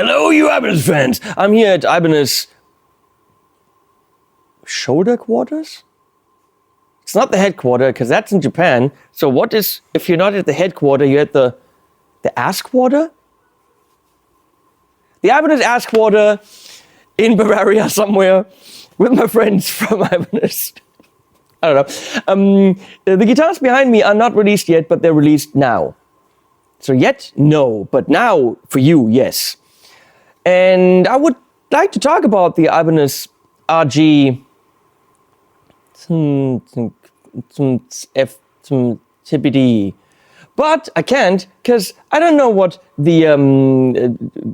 Hello, you Ibanez fans. I'm here at Ibanez shoulder quarters? It's not the headquarter, because that's in Japan. So what is, if you're not at the headquarter, you're at the ass quarter? The Ibanez ass quarter in Bavaria somewhere with my friends from Ibanez. I don't know. The guitars behind me are not released yet, but they're released now. So yet, no, but now for you, yes. And I would like to talk about the Ibanez RG TBD. But I can't, because I don't know what the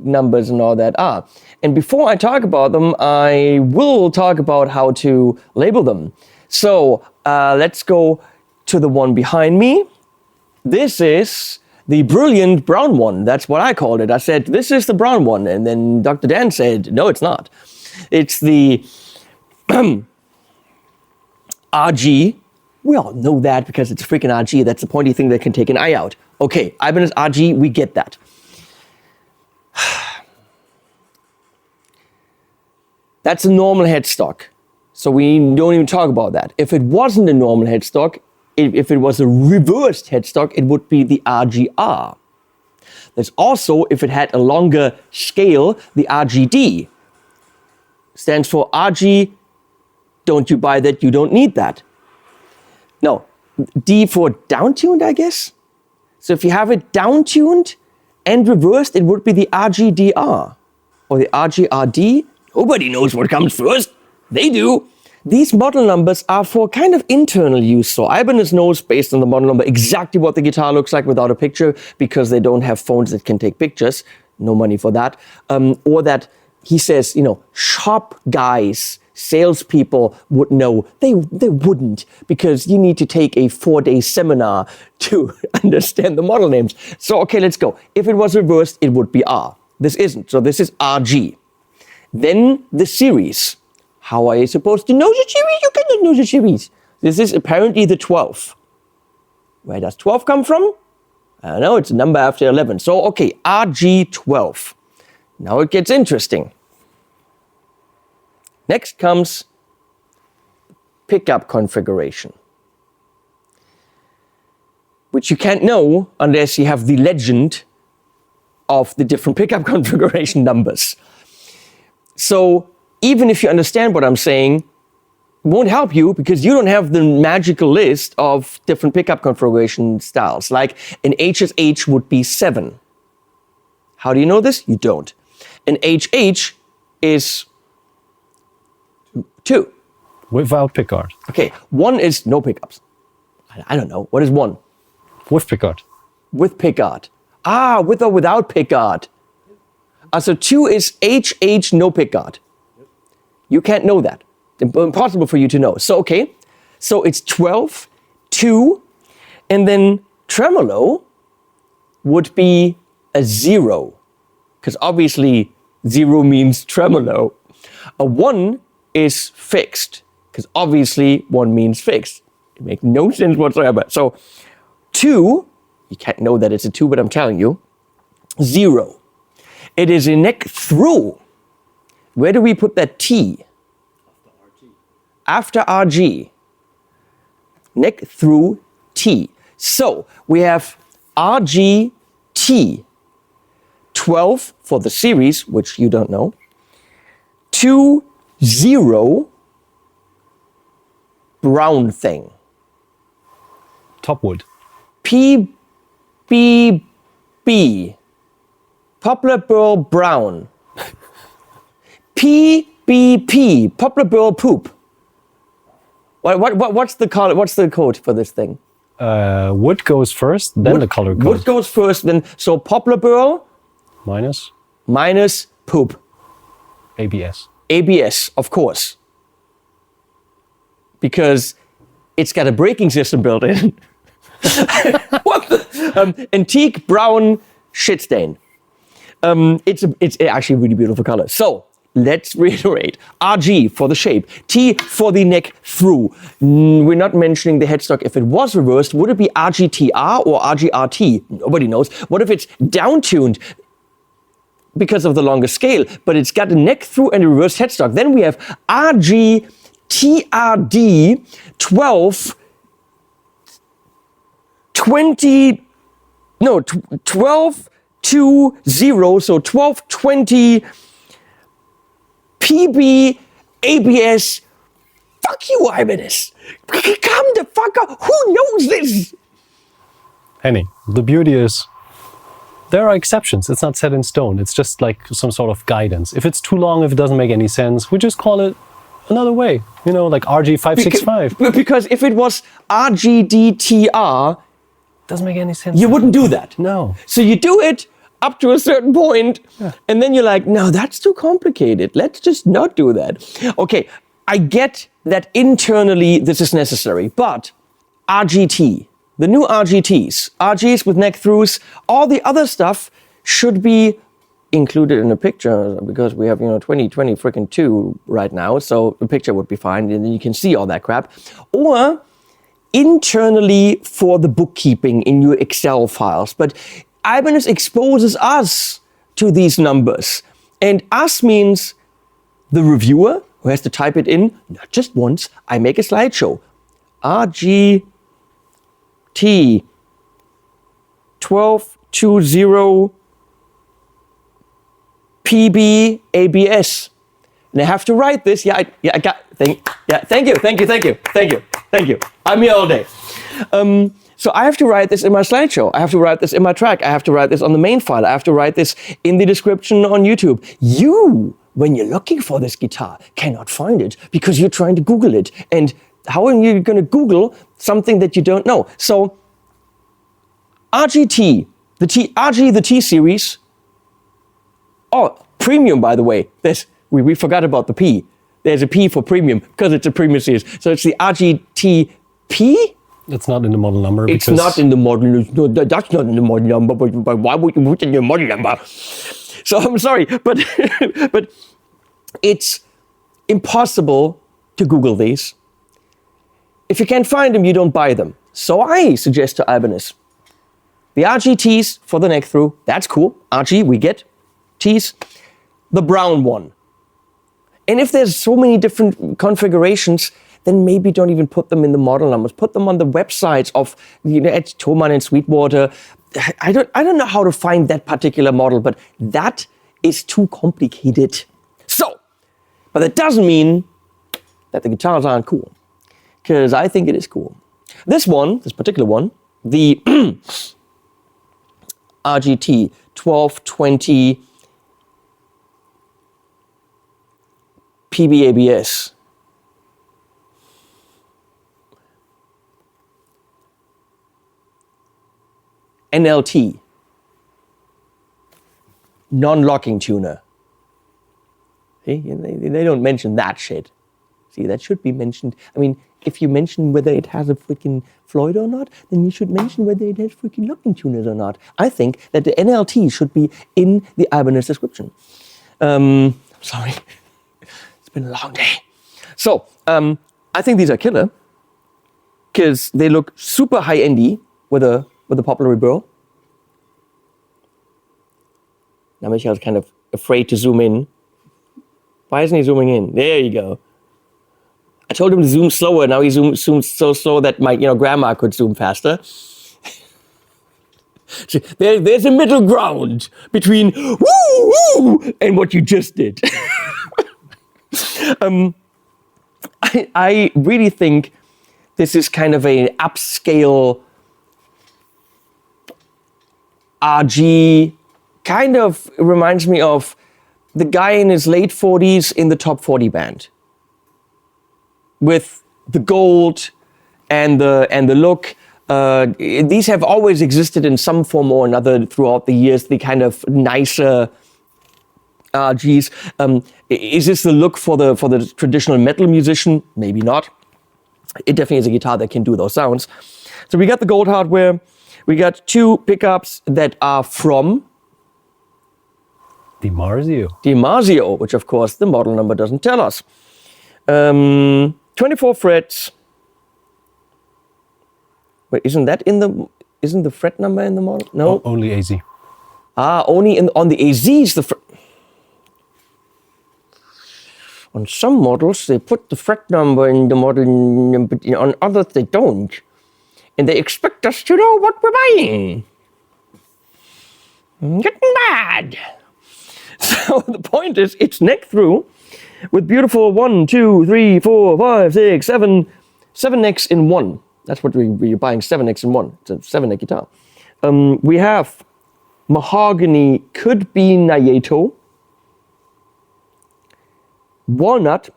numbers and all that are. And before I talk about them, I will talk about how to label them. So let's go to the one behind me. This is the brilliant brown one. That's what I called it. I said, this is the brown one. And then Dr. Dan said, no, it's not. It's the RG. We all know that because it's a freaking RG. That's the pointy thing that can take an eye out. Okay, Ibanez RG, we get that. That's a normal headstock. So we don't even talk about that. If it wasn't a normal headstock, if it was a reversed headstock, it would be the RGR. There's also, if it had a longer scale, the RGD. Stands for RG, don't you buy that, you don't need that. No, D for downtuned, I guess. So if you have it downtuned and reversed, it would be the RGDR or the RGRD. Nobody knows what comes first. They do. These model numbers are for kind of internal use. So Ibanez knows based on the model number exactly what the guitar looks like without a picture because they don't have phones that can take pictures. No money for that. Or that he says, you know, shop guys, salespeople would know. They wouldn't, because you need to take a 4-day seminar to understand the model names. So, okay, let's go. If it was reversed, it would be R. This isn't. So this is RG. Then the series. How are you supposed to know the series? You cannot know the series. This is apparently the 12. Where does 12 come from? I don't know. It's a number after 11. So, okay, RG12. Now it gets interesting. Next comes pickup configuration, which you can't know unless you have the legend of the different pickup configuration numbers. So even if you understand what I'm saying, it won't help you because you don't have the magical list of different pickup configuration styles. Like an HSH would be 7. How do you know this? You don't. An HH is 2. Without pickguard. Okay, 1 is no pickups. I don't know. What is 1? With pickguard. With pickguard. Ah, with or without pickguard. So 2 is HH no pickguard. You can't know that. Impossible for you to know. So, okay. So it's 12, 2, and then tremolo would be a 0. Because obviously 0 means tremolo. A 1 is fixed, because obviously 1 means fixed. It makes no sense whatsoever. So 2, you can't know that it's a 2, but I'm telling you, 0. It is a neck through. Where do we put that T? After RG. Neck through T. So we have RGT. 12 for the series, which you don't know. 2, 0 brown thing. Topwood. PBB. Poplar Burl Brown. PBP. Poplar Burl Poop. What's the color? What's the code for this thing? Wood goes first, then Wood, the color code. Wood goes first, then so Poplar Burl minus poop. ABS. ABS, of course. Because it's got a braking system built in. What the? Antique brown shit stain. It's actually a really beautiful color. So let's reiterate. RG for the shape. T for the neck through. We're not mentioning the headstock. If it was reversed, would it be RGTR or RGRT? Nobody knows. What if it's downtuned? because of the longer scale, but it's got a neck through and a reverse headstock. Then we have RGTRD 1220, so 1220 PB ABS. Fuck you, Ibanez. Come the fuck up. Who knows this? Henny, the beauty is there are exceptions. It's not set in stone. It's just like some sort of guidance. If it's too long, if it doesn't make any sense, we just call it another way. You know, like RG565. Because if it was RGDTR, Doesn't make any sense. you wouldn't do that. No. So you do it up to a certain point, and then you're like, no, that's too complicated. Let's just not do that. Okay, I get that internally this is necessary, but RGT, the new RGTs, RGs with neck throughs, all the other stuff should be included in the picture, because we have, 2020 freaking 2 right now, so the picture would be fine, and then you can see all that crap. Or internally for the bookkeeping in your Excel files. But Ibanez exposes us to these numbers. And us means the reviewer who has to type it in, not just once. I make a slideshow. RGT 1220 PB ABS. And I have to write this. Thank you. I'm here all day. So I have to write this in my slideshow. I have to write this in my track. I have to write this on the main file. I have to write this in the description on YouTube. You, when you're looking for this guitar, cannot find it because you're trying to Google it. And how are you going to Google something that you don't know? So RGT, the T series. Oh, premium, by the way. We forgot about the P. There's a P for premium because it's a premium series. So it's the RGTP. It's not in the model number. It's not in the model. No, that's not in the model number. But why would you put it in the model number? So I'm sorry, but but it's impossible to Google these. If you can't find them, you don't buy them. So I suggest to Ibanez the RGTs for the neck through. That's cool. RG, we get T's. The brown one. And if there's so many different configurations, then maybe don't even put them in the model numbers. Put them on the websites of, at Thomann and Sweetwater. I don't know how to find that particular model, but that is too complicated. So, but that doesn't mean that the guitars aren't cool, because I think it is cool. This particular one, the RGT 1220 PBABS. NLT. Non-locking tuner. See, they don't mention that shit. See, that should be mentioned. I mean, if you mention whether it has a freaking Floyd or not, then you should mention whether it has freaking locking tuners or not. I think that the NLT should be in the Ibanez description. Sorry. It's been a long day. So, I think these are killer because they look super high-endy with a popular reburl. Now Michel's kind of afraid to zoom in. Why isn't he zooming in? There you go. I told him to zoom slower. Now he zooms so slow that my grandma could zoom faster. So there's a middle ground between woo woo and what you just did. I really think this is kind of an upscale RG. Kind of reminds me of the guy in his late 40s in the top 40 band, with the gold and the look. These have always existed in some form or another throughout the years. The kind of nicer RGs. Is this the look for the traditional metal musician? Maybe not. It definitely is a guitar that can do those sounds. So we got the gold hardware. We got two pickups that are from DiMarzio, which of course the model number doesn't tell us. 24 frets. Wait, isn't the fret number in the model? No. Only AZ. Only on the AZs On some models, they put the fret number in the model, but on others they don't. And they expect us to know what we're buying. Getting mad. So the point is, it's neck through with beautiful 1, 2, 3, 4, 5, 6, 7 necks in one. That's what we're buying, 7 necks in one. It's a 7-neck guitar. We have mahogany, could be Nayeto, walnut,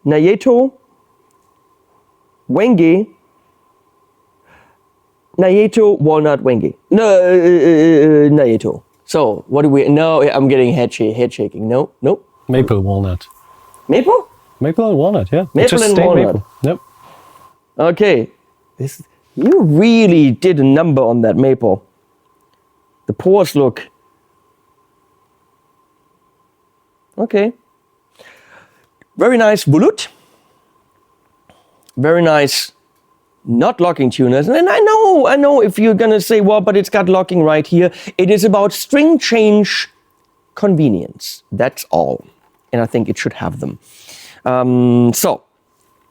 Nayeto, Wenge, Nayeto, walnut, Wenge. No, Nayeto. So, what do we... No, I'm getting head shaking. No, nope. Maple, walnut. Maple? Maple and walnut, yeah. Maple just and stay walnut. Maple. Yep. Okay. You really did a number on that maple. The pores look... Okay. Very nice volute. Very nice not locking tuners. And I know if you're going to say, well, but it's got locking right here. It is about string change convenience. That's all. And I think it should have them. So,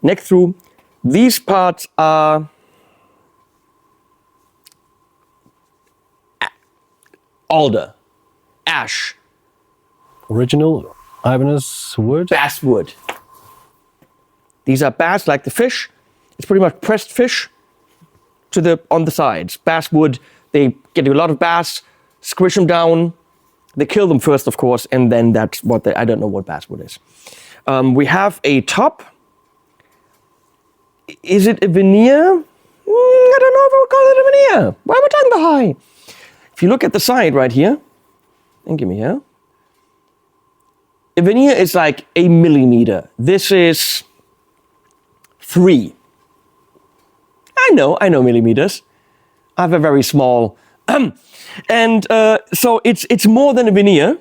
neck through. These parts are alder, ash. Original Ibanez wood? Basswood. These are bass like the fish. It's pretty much pressed fish on the sides. Basswood, they get a lot of bass, squish them down. They kill them first, of course, and then that's what I don't know what basswood is. We have a top. Is it a veneer? I don't know if I would call it a veneer. Why am I talking about high? If you look at the side right here, and give me here. A veneer is like a millimeter. This is 3. I know millimeters. I have a very small, and so it's more than a veneer.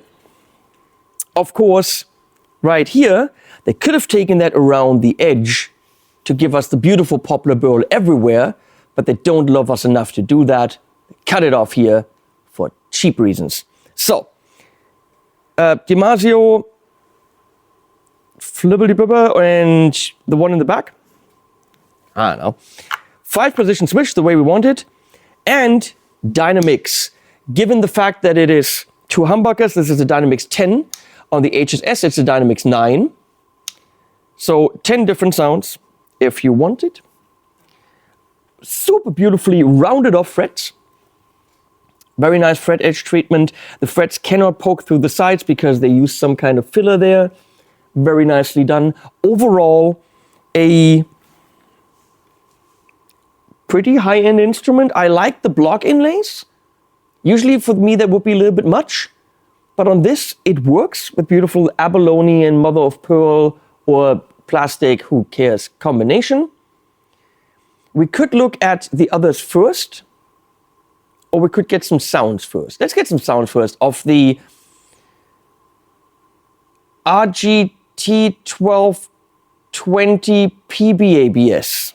Of course, right here, they could have taken that around the edge to give us the beautiful poplar burl everywhere, but they don't love us enough to do that. They cut it off here for cheap reasons. So, DiMarzio, Flibbledy-Bibber, and the one in the back. I don't know. 5-position switch the way we want it, and Dynamics. Given the fact that it is 2 humbuckers, this is a Dynamics 10. On the HSS, it's a Dynamics 9. So 10 different sounds if you want it. Super beautifully rounded off frets. Very nice fret edge treatment. The frets cannot poke through the sides because they use some kind of filler there. Very nicely done. Overall, a pretty high-end instrument. I like the block inlays. Usually for me that would be a little bit much. But on this, it works with beautiful abalone and mother of pearl or plastic, who cares, combination. We could look at the others first, or we could get some sounds first. Let's get some sounds first of the RGT 1220 PBABS.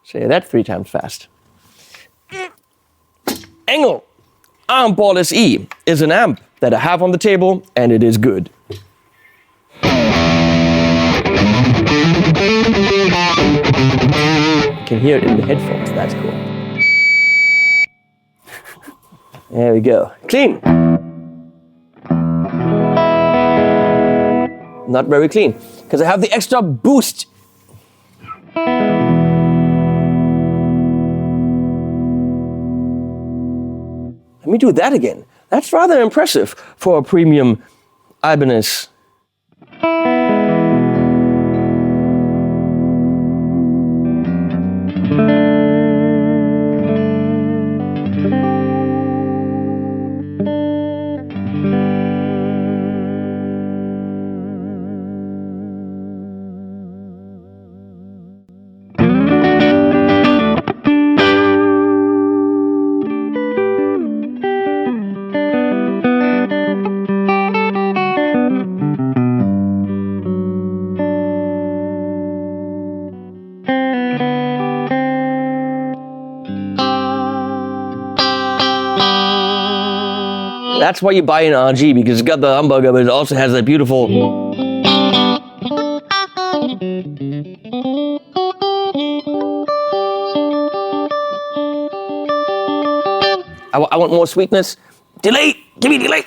Say that 3 times fast. Engel AMPETE SE is an amp that I have on the table, and it is good. You can hear it in the headphones, that's cool. There we go. Clean. Not very clean, because I have the extra boost. Let me do that again. That's rather impressive for a premium Ibanez. That's why you buy an RG, because it's got the humbucker, but it also has that beautiful I want more sweetness. Delay! Give me delay!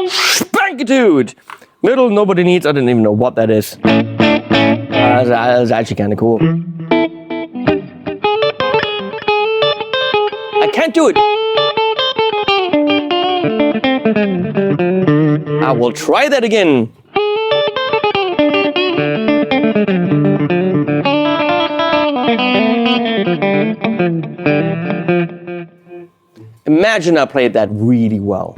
Spankitude! Little nobody needs, I don't even know what that is. That's actually kind of cool. I can't do it. I will try that again. Imagine I played that really well.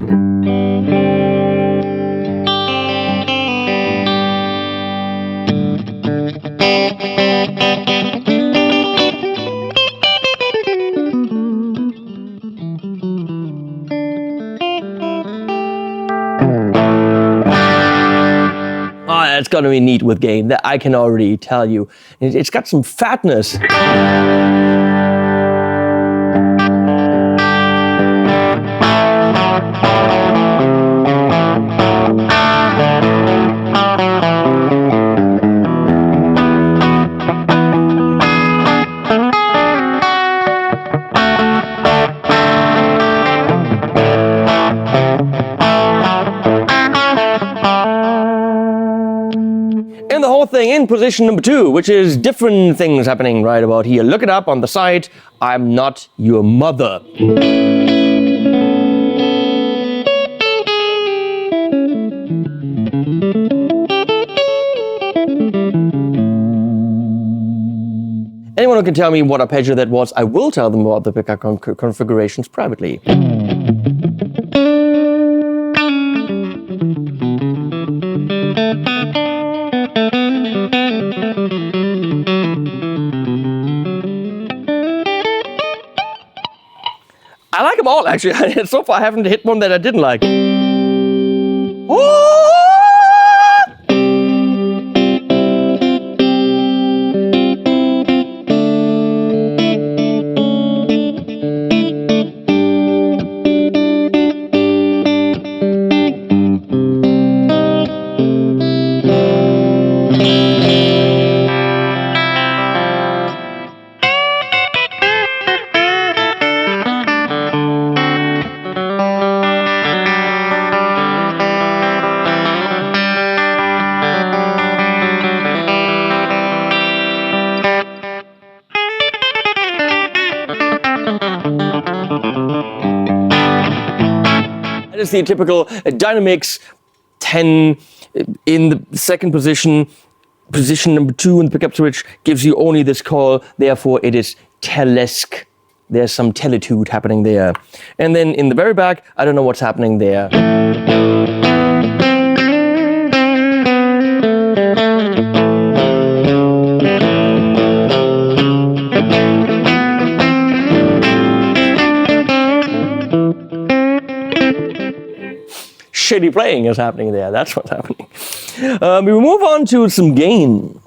Oh, that's gonna be neat with gain. That I can already tell you. It's got some fatness. And the whole thing in position number 2, which is different things happening right about here. Look it up on the site. I'm not your mother. Anyone who can tell me what arpeggio that was, I will tell them about the pickup configurations privately. I like them all, actually. So far, I haven't hit one that I didn't like. That is the typical dynamics 10 in the second position. Position number 2 in the pickup switch gives you only this call, therefore it is telesque. There's some telitude happening there. And then in the very back, I don't know what's happening there. Shitty playing is happening there. That's what's happening. We will move on to some gain.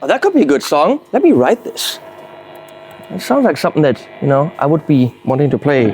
That could be a good song. Let me write this. It sounds like something that, you know, I would be wanting to play.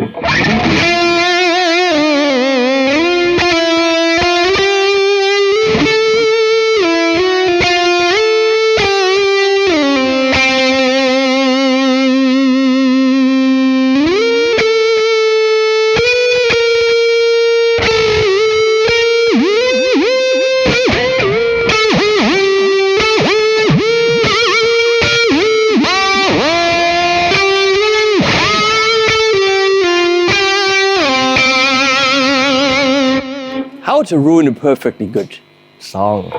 to ruin a perfectly good song.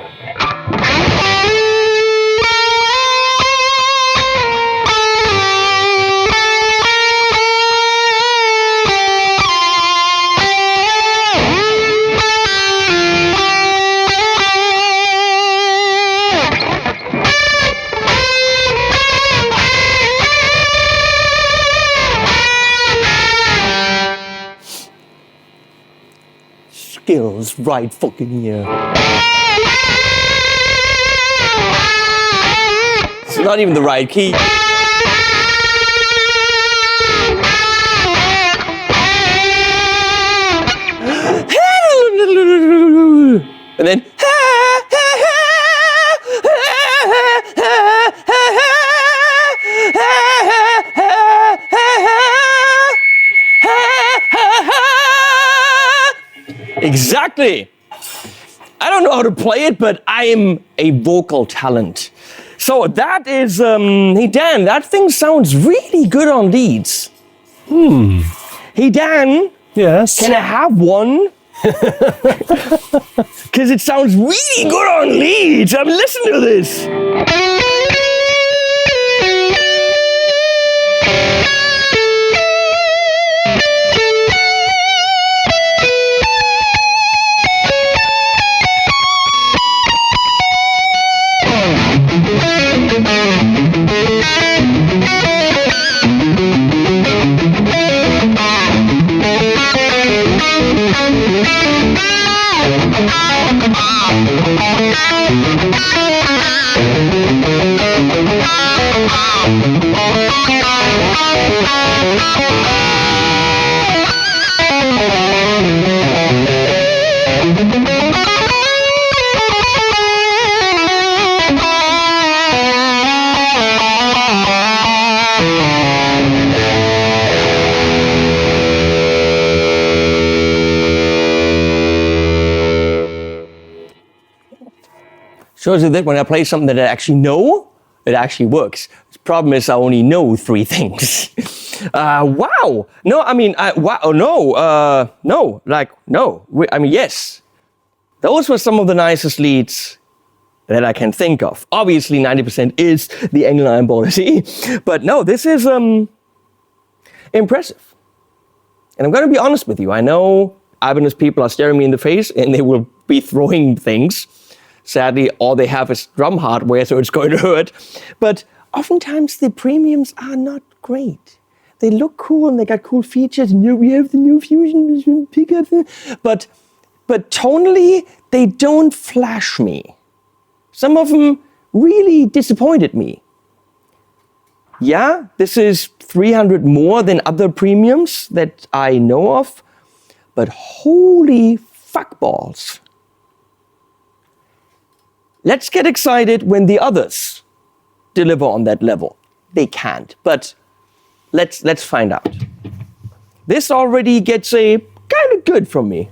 Skills right fucking here. It's not even the right key. And then exactly. I don't know how to play it, but I am a vocal talent. So that is, hey Dan, that thing sounds really good on leads. Hey Dan, Yes. can I have one? Because it sounds really good on leads. I'm listening to this. Shows you that when I play something that I actually know, it actually works. The problem is I only know 3 things. Wow. No, I mean, wow. No. No. Like, no. I mean, yes. Those were some of the nicest leads that I can think of. Obviously, 90% is the Angle Iron policy. But no, this is impressive. And I'm going to be honest with you. I know Ibanez people are staring me in the face and they will be throwing things. Sadly, all they have is drum hardware, so it's going to hurt. But oftentimes the premiums are not great. They look cool and they got cool features. And we have the new Fusion pickup. But tonally, they don't flash me. Some of them really disappointed me. Yeah, this is 300 more than other premiums that I know of. But holy fuckballs. Let's get excited when the others deliver on that level. They can't, but let's find out. This already gets a kind of good from me.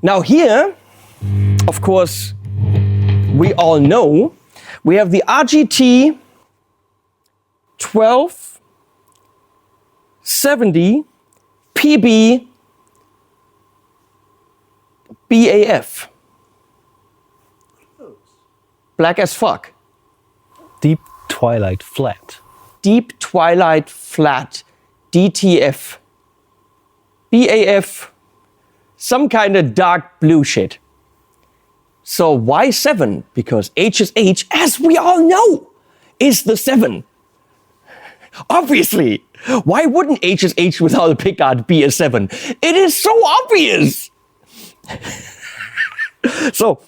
Now here, of course, we all know we have the RGT 1270 PB BAF. Black as fuck. Deep Twilight Flat. Deep Twilight Flat. DTF. BAF. Some kind of dark blue shit. So why 7? Because HSH, as we all know, is the 7. Obviously. Why wouldn't HSH without a pickguard be a 7? It is so obvious. So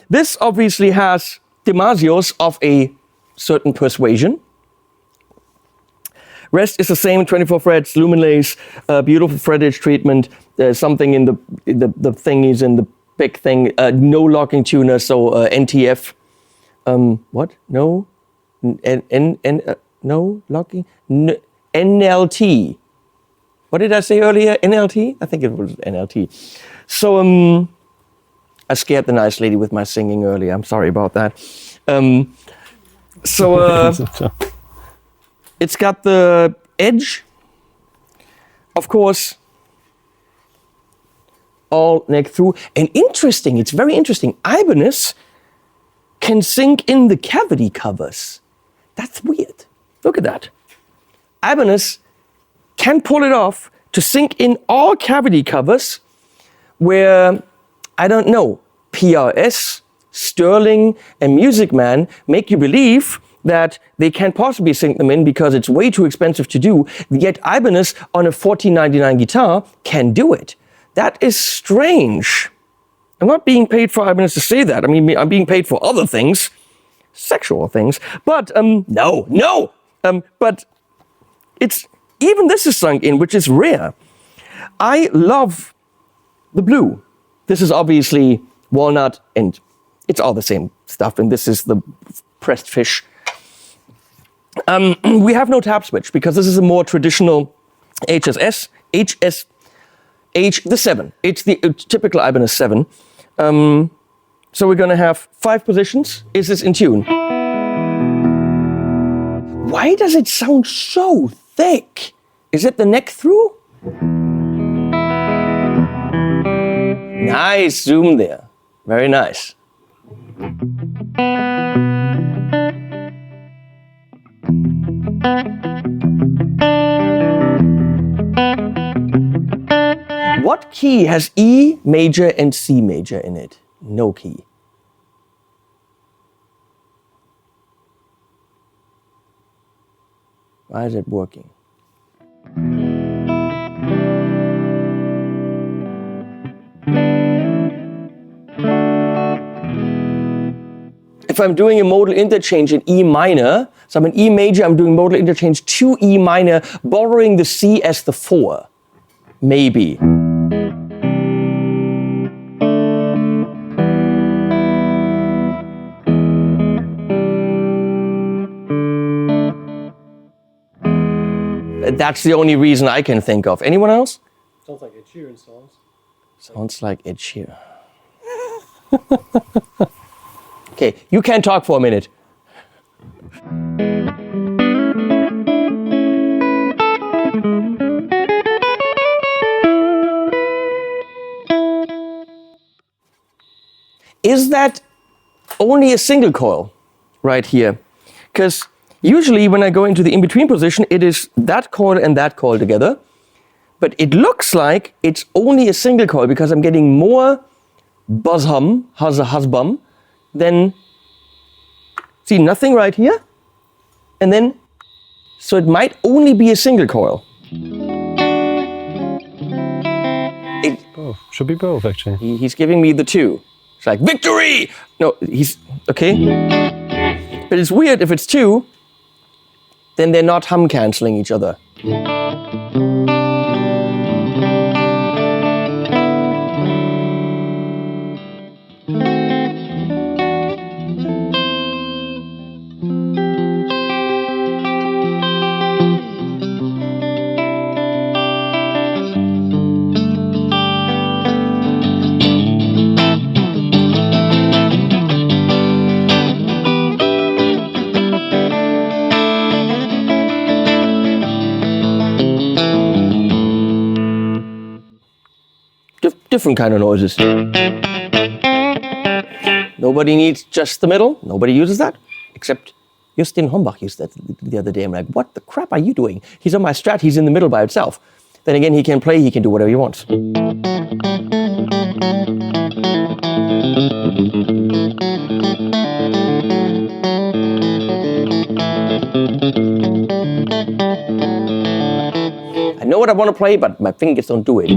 this obviously has Demasios of a certain persuasion. Rest is the same, 24 frets, luminlace, beautiful frettage treatment. There's something in the thingies in the big thing. No locking tuner, so NTF. What? No? No locking? NLT. What did I say earlier? NLT? I think it was NLT. So I scared the nice lady with my singing earlier. I'm sorry about that. It's got the edge. Of course, all neck through. And interesting, it's very interesting. Ibanez can sink in the cavity covers. That's weird. Look at that. Ibanez can pull it off to sink in all cavity covers where, I don't know, PRS, Sterling, and Music Man make you believe that they can't possibly sink them in because it's way too expensive to do, yet Ibanez on a $14.99 guitar can do it. That is strange. I'm not being paid for Ibanez to say that. I mean, I'm being paid for other things, sexual things, but no. But it's, even this is sunk in, which is rare. I love the blue. This is obviously walnut, and it's all the same stuff, and this is the pressed fish. We have no tap switch because this is a more traditional HSH, the 7. It's the typical Ibanez 7. So we're gonna have 5 positions. Is this in tune? Why does it sound so thick? Is it the neck through? Nice zoom there. Very nice. What key has E major and C major in it? No key. Why is it working? If I'm doing a modal interchange in E minor, so I'm in E major, I'm doing modal interchange to E minor, borrowing the C as the 4. Maybe. That's the only reason I can think of. Anyone else? Sounds like Ed Sheeran songs. Sounds like Ed Sheeran. Okay, you can talk for a minute. Is that only a single coil right here? Because usually when I go into the in-between position, it is that coil and that coil together. But it looks like it's only a single coil because I'm getting more buzz hum, huzz bum, then, see, nothing right here, and then, so it might only be a single coil. Both. Should be both, actually. He's giving me the 2. It's like, victory! No, he's, okay. But it's weird, if it's 2, then they're not hum canceling each other. Different kind of noises. Nobody needs just the middle. Nobody uses that, except Justin Hombach used that the other day. I'm like, what the crap are you doing? He's on my Strat, he's in the middle by itself. Then again, he can play, he can do whatever he wants. I know what I want to play, but my fingers don't do it.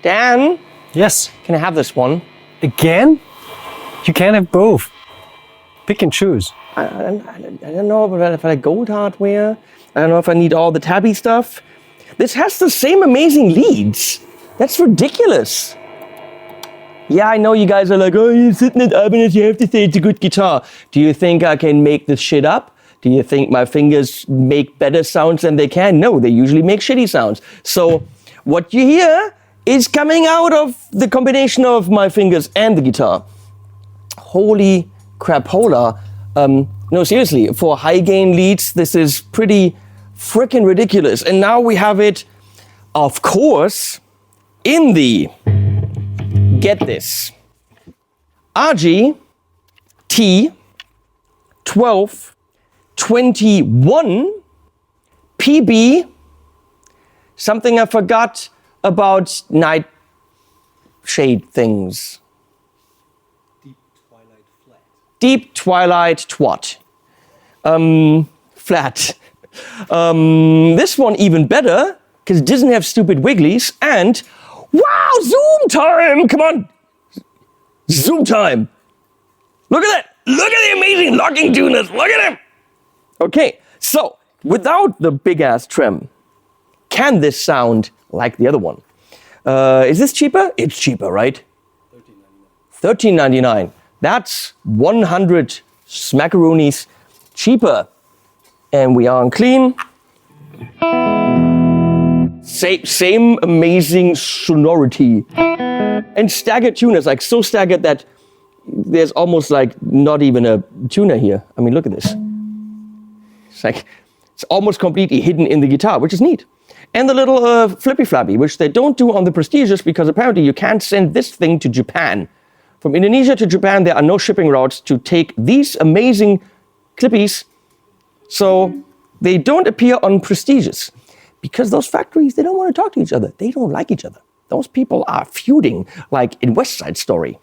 Dan, Yes. can I have this one? Again? You can't have both. Pick and choose. I don't know if I like gold hardware. I don't know if I need all the tabby stuff. This has the same amazing leads. That's ridiculous. Yeah, I know you guys are like, oh, you're sitting at Ibanez, you have to say it's a good guitar. Do you think I can make this shit up? Do you think my fingers make better sounds than they can? No, they usually make shitty sounds. So what you hear is coming out of the combination of my fingers and the guitar. Holy crapola. No, seriously, for high gain leads, this is pretty freaking ridiculous. And now we have it, of course, in the, get this, RGT 1221 PB, something I forgot about night shade things. Deep Twilight Twat. Flat. This one even better, because it doesn't have stupid wigglies, and wow, zoom time! Come on! Zoom time! Look at that! Look at the amazing locking tuners! Look at them! Okay, so without the big ass trim, can this sound like the other one? Is this cheaper? It's cheaper, right? $13.99. That's 100 smackaroonies cheaper. And we are on clean. Same amazing sonority. And staggered tuners, like so staggered that there's almost like not even a tuner here. I mean, look at this. It's like, it's almost completely hidden in the guitar, which is neat. And the little flippy flappy, which they don't do on the Prestigious because apparently you can't send this thing to Japan. From Indonesia to Japan, there are no shipping routes to take these amazing clippies. So they don't appear on Prestigious because those factories, they don't want to talk to each other. They don't like each other. Those people are feuding like in West Side Story.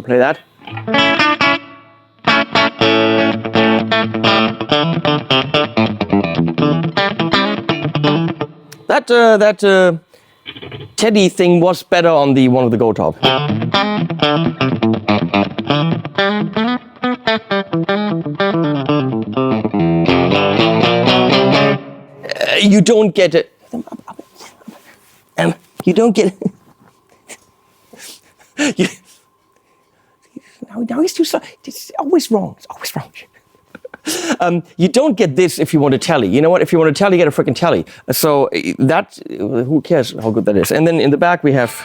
Play that. That Teddy thing was better on the one of the Go Top. you don't get it. You don't get it. Now he's too slow. It's always wrong. It's always wrong. You don't get this if you want a telly. You know what? If you want a telly, get a freaking telly. So that, who cares how good that is? And then in the back we have...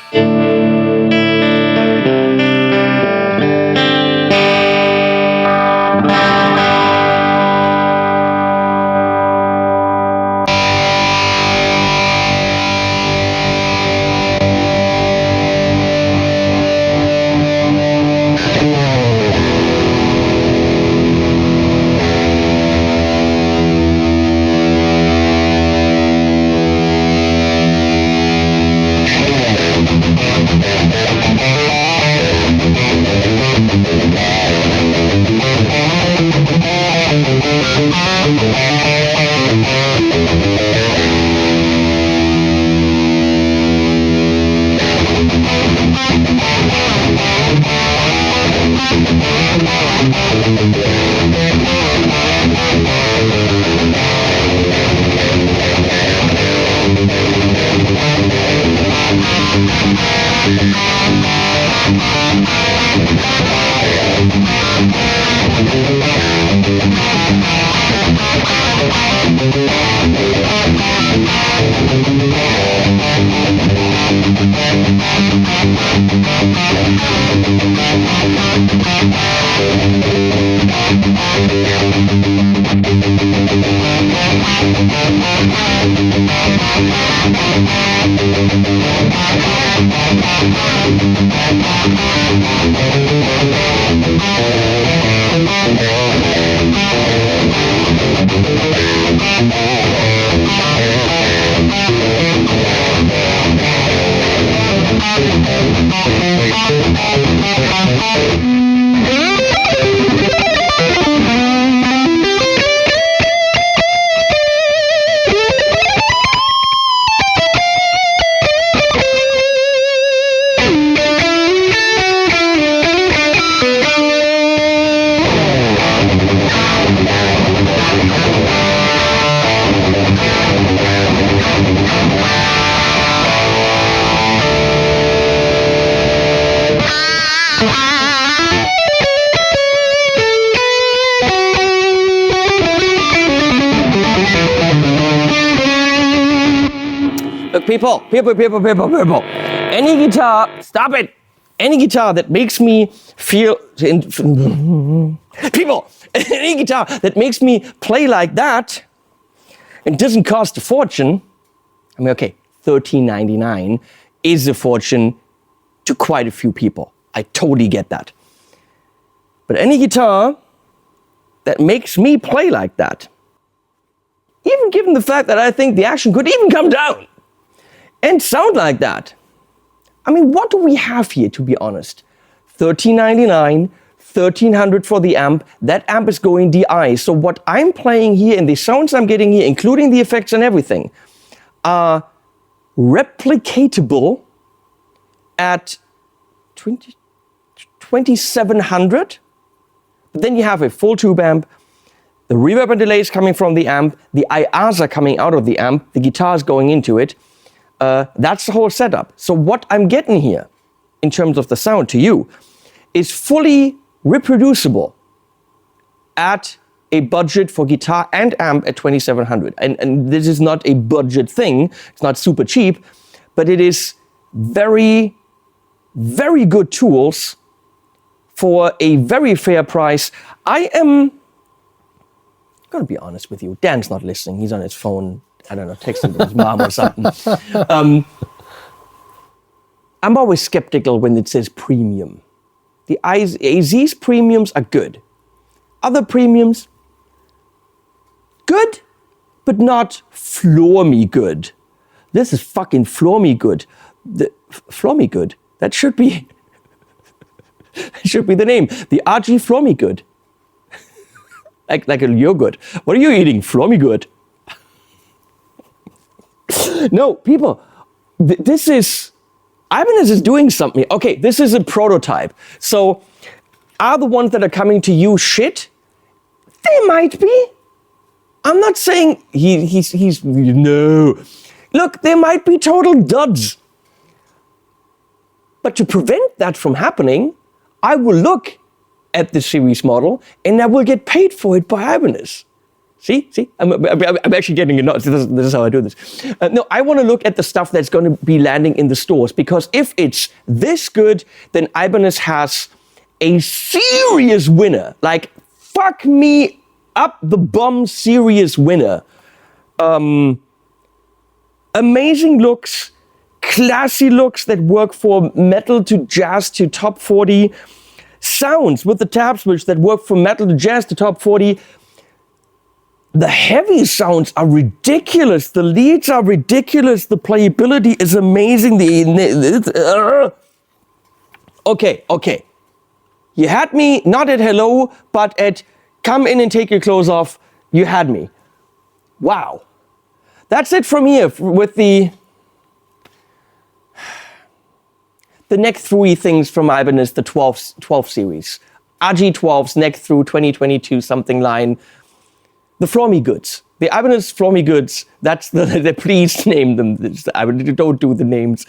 People. Any guitar, stop it. Any guitar that makes me feel, people, any guitar that makes me play like that and doesn't cost a fortune. I mean, okay, $13.99 is a fortune to quite a few people. I totally get that. But any guitar that makes me play like that, even given the fact that I think the action could even come down and sound like that. I mean, what do we have here, to be honest? $13.99, $1,300 for the amp. That amp is going DI. So what I'm playing here and the sounds I'm getting here, including the effects and everything, are replicatable at 2,700. But then you have a full tube amp. The reverb and delay is coming from the amp. The IRs are coming out of the amp. The guitar is going into it. That's the whole setup. So what I'm getting here, in terms of the sound to you, is fully reproducible at a budget for guitar and amp at 2,700. And this is not a budget thing. It's not super cheap, but it is very, very good tools for a very fair price. I am gonna be honest with you. Dan's not listening. He's on his phone. I don't know, texting to his mom or something. I'm always skeptical when it says premium. The AZ's premiums are good. Other premiums, good, but not floor me good. This is fucking floor me good. Floor me good. That should be the name. The RG floor me good. like a yogurt. What are you eating? Floor me good. No, people, this is, Ibanez is doing something. Okay, this is a prototype. So, are the ones that are coming to you shit? They might be. I'm not saying he's no. Look, there might be total duds. But to prevent that from happening, I will look at the series model and I will get paid for it by Ibanez. See, I'm actually getting a nod. This is how I do this. No, I want to look at the stuff that's going to be landing in the stores, because if it's this good, then Ibanez has a serious winner. Like, fuck me up the bum serious winner. Amazing looks, classy looks that work for metal to jazz to top 40. Sounds with the tab switch that work from metal to jazz to top 40. The heavy sounds are ridiculous. The leads are ridiculous. The playability is amazing. Okay. You had me not at hello, but at come in and take your clothes off. You had me. Wow. That's it from here with the next three things from Ibanez, the 12 series. RG12s, next through 2022 something line. The Flormy goods. The Ibanez Flormy goods, that's the please name them. Don't do the names.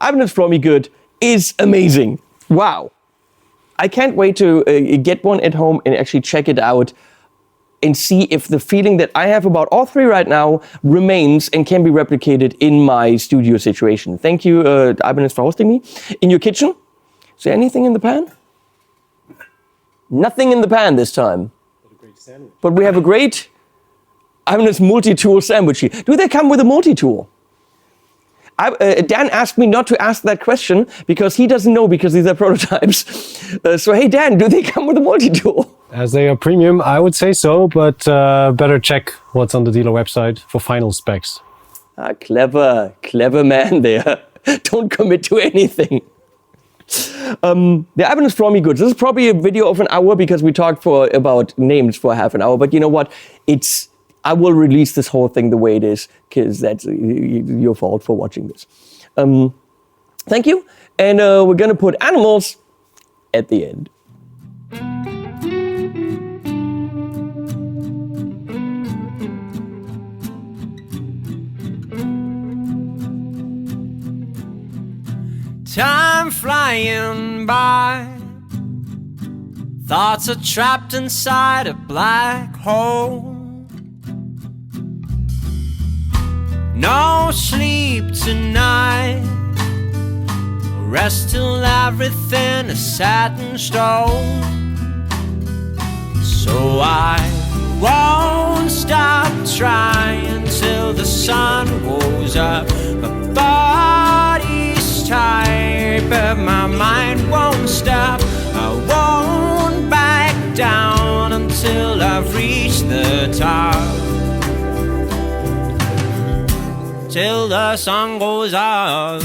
Ibanez Flormy good is amazing. Wow. I can't wait to get one at home and actually check it out and see if the feeling that I have about all three right now remains and can be replicated in my studio situation. Thank you, Ibanez, for hosting me. In your kitchen, is there anything in the pan? Nothing in the pan this time. What a great sandwich. But we have a great Ibanez multi-tool sandwich here. Do they come with a multi-tool? Dan asked me not to ask that question because he doesn't know, because these are prototypes. So hey Dan, do they come with a multi-tool? As they are premium, I would say so, but better check what's on the dealer website for final specs. Clever man there. Don't commit to anything. The Ibanez Flormy goods. This is probably a video of an hour because we talked about names for half an hour. But you know what? I will release this whole thing the way it is, because that's your fault for watching this. Thank you. And we're going to put animals at the end. Time flying by, thoughts are trapped inside a black hole. No sleep tonight, rest till everything is set in stone. So I won't stop trying till the sun goes up. My body's tired, but my mind won't stop. I won't back down until I've reached the top. Till the sun goes up.